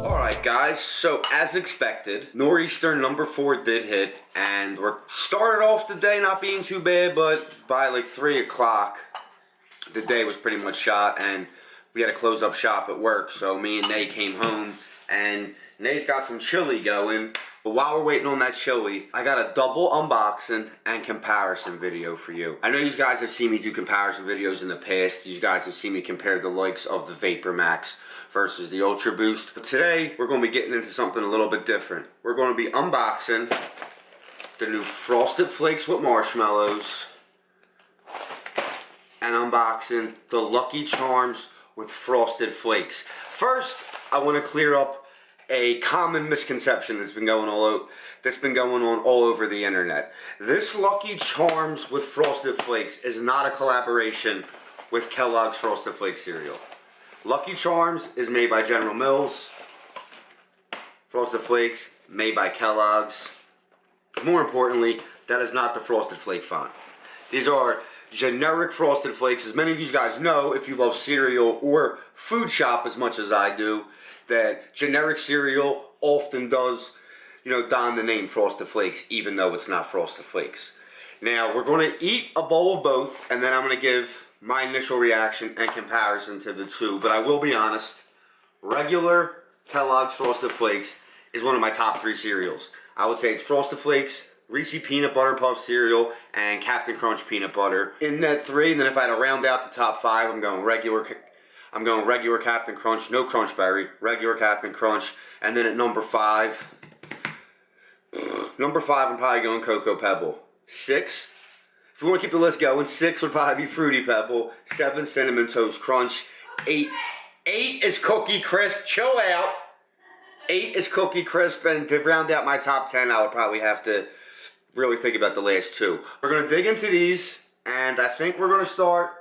Alright guys, so as expected, Nor'easter number 4 did hit, and we're started off the day not being too bad, but by like 3 o'clock, the day was pretty much shot, and we had to close up shop at work, so me and Nay came home, and Nay's got some chili going, but while we're waiting on that chili, I got a double unboxing and comparison video for you. I know you guys have seen me do comparison videos in the past. You guys have seen me compare the likes of the Vapor Max versus the Ultra Boost. But today, we're going to be getting into something a little bit different. We're going to be unboxing the new Frosted Flakes with marshmallows and unboxing the Lucky Charms with Frosted Flakes. First, I want to clear up a common misconception that's been going on all over the internet. This Lucky Charms with Frosted Flakes is not a collaboration with Kellogg's Frosted Flakes cereal. Lucky Charms is made by General Mills. Frosted Flakes made by Kellogg's. More importantly, that is not the Frosted Flake font. These are generic Frosted Flakes. As many of you guys know, if you love cereal or food shop as much as I do, that generic cereal often does, don the name Frosted Flakes, even though it's not Frosted Flakes. Now, we're going to eat a bowl of both, and then I'm going to give my initial reaction and comparison to the two. But I will be honest, regular Kellogg's Frosted Flakes is one of my top 3 cereals. I would say it's Frosted Flakes, Reese's Peanut Butter Puff cereal, and Captain Crunch Peanut Butter. In that 3, and then if I had to round out the top 5, I'm going regular Captain Crunch, no Crunch Berry, regular Captain Crunch, and then at number 5, I'm probably going Cocoa Pebble. 6, if you want to keep the list going, 6 would probably be Fruity Pebble, 7, Cinnamon Toast Crunch, 8 is Cookie Crisp, chill out, 8 is Cookie Crisp, and to round out my top 10, I would probably have to really think about the last 2. We're going to dig into these, and I think we're going to start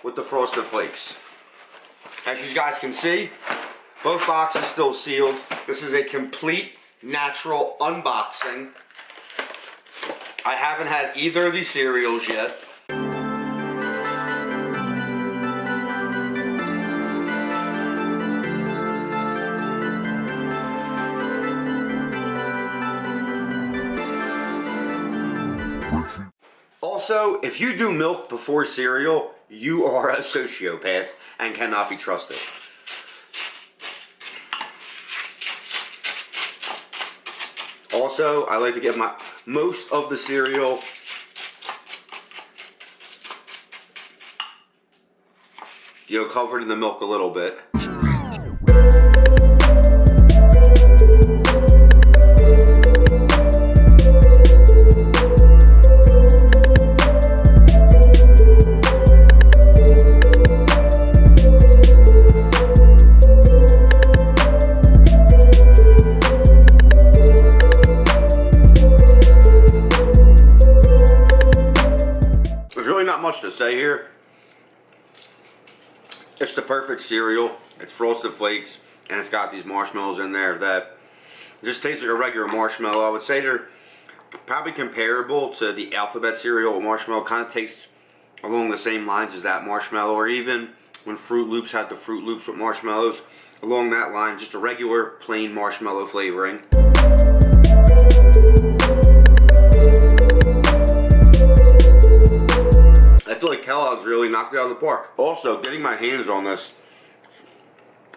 with the Frosted Flakes. As you guys can see, both boxes still sealed. This is a complete natural unboxing. I haven't had either of these cereals yet. Also, if you do milk before cereal, you are a sociopath and cannot be trusted. Also, I like to get most of the cereal covered in the milk a little bit. Much to say here. It's the perfect cereal. It's Frosted Flakes, and it's got these marshmallows in there that just taste like a regular marshmallow. I would say they're probably comparable to the Alphabet cereal with marshmallow. Kind of tastes along the same lines as that marshmallow, or even when Fruit Loops had the Fruit Loops with marshmallows. Along that line, just a regular plain marshmallow flavoring. I feel like Kellogg's really knocked it out of the park. Also, getting my hands on this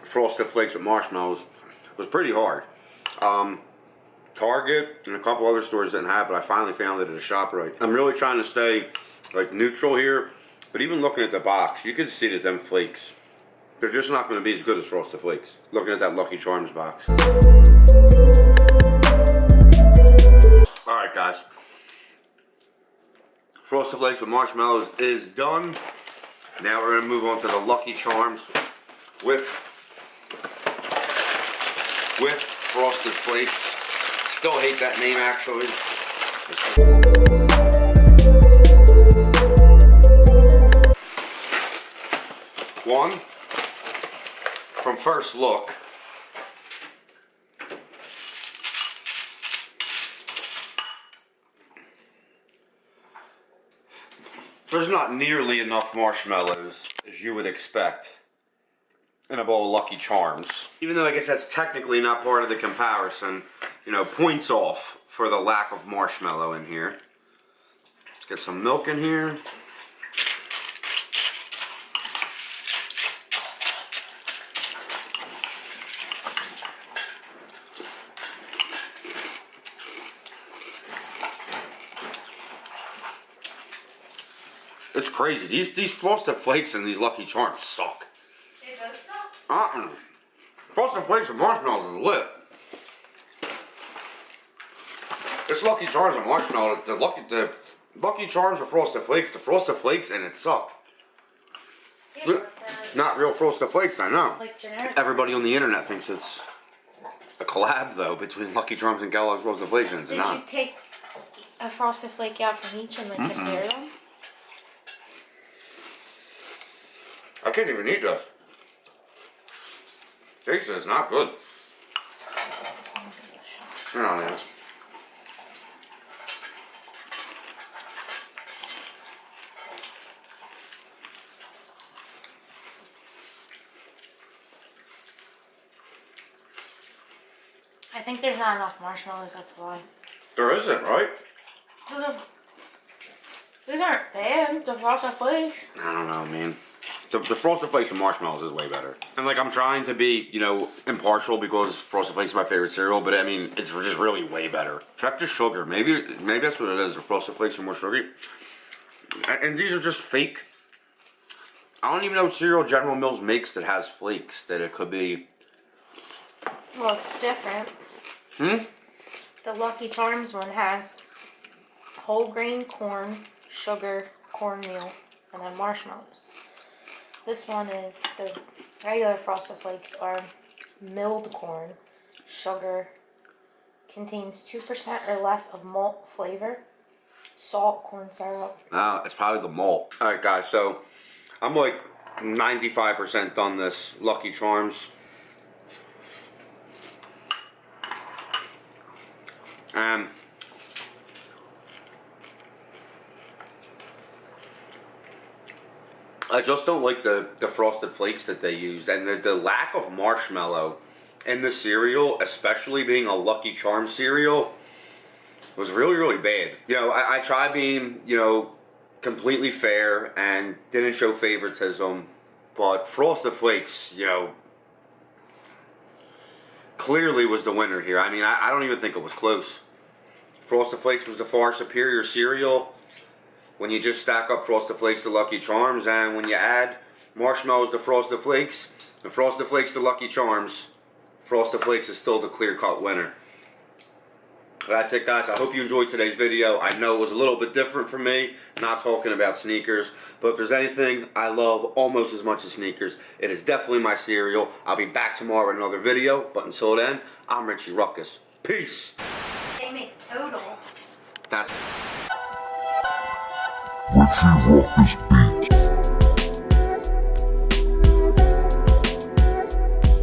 Frosted Flakes with marshmallows was pretty hard. Target and a couple other stores didn't have it. I finally found it at a ShopRite. I'm really trying to stay neutral here, but even looking at the box, you can see that them flakes, they're just not going to be as good as Frosted Flakes. Looking at that Lucky Charms box. Alright guys. Frosted Flakes with marshmallows is done. Now we're going to move on to the Lucky Charms with Frosted Flakes. Still hate that name actually. One, from first look, there's not nearly enough marshmallows as you would expect in a bowl of Lucky Charms. Even though I guess that's technically not part of the comparison, you know, points off for the lack of marshmallow in here. Let's get some milk in here. It's crazy. These Frosted Flakes and these Lucky Charms suck. They both suck? Frosted Flakes and marshmallows is lit. It's Lucky Charms and marshmallows. The Lucky Charms are Frosted Flakes. The Frosted Flakes and it suck. Yeah, Not real Frosted Flakes, I know. like generic. Everybody on the internet thinks it's a collab though between Lucky Charms and Kellogg's Frosted Flakes, and it's Did not. you take a Frosted Flake out from each and like compare them? I can't even eat this. Taste is not good. Turn on there. I think there's not enough marshmallows, that's why. There isn't, right? These aren't bad, the Frosted Flakes. I don't know, man. The Frosted Flakes and marshmallows is way better. And like, I'm trying to be, you know, impartial because Frosted Flakes is my favorite cereal, but I mean, it's just really way better. Check the sugar. Maybe that's what it is. The Frosted Flakes are more sugary. And these are just fake. I don't even know cereal General Mills makes that has flakes, that it could be. Well, it's different. The Lucky Charms one has whole grain corn, sugar, cornmeal, and then marshmallows. This one is the regular Frosted Flakes are milled corn, sugar, contains 2% or less of malt flavor, salt, corn syrup. It's probably the malt. Alright guys, so I'm like 95% done this Lucky Charms. I just don't like the Frosted Flakes that they use, and the lack of marshmallow in the cereal, especially being a Lucky Charms cereal, was really, really bad. You know, I tried being, you know, completely fair and didn't show favoritism, but Frosted Flakes, you know, clearly was the winner here. I mean, I don't even think it was close. Frosted Flakes was the far superior cereal when you just stack up Frosted Flakes to Lucky Charms, and when you add marshmallows to Frosted Flakes and Frosted Flakes to Lucky Charms, Frosted Flakes is still the clear-cut winner. That's it, guys. I hope you enjoyed today's video. I know it was a little bit different for me, not talking about sneakers, but if there's anything I love almost as much as sneakers, it is definitely my cereal. I'll be back tomorrow with another video, but until then, I'm Richie Ruckus. Peace! They make total. That's Richie Ruckus.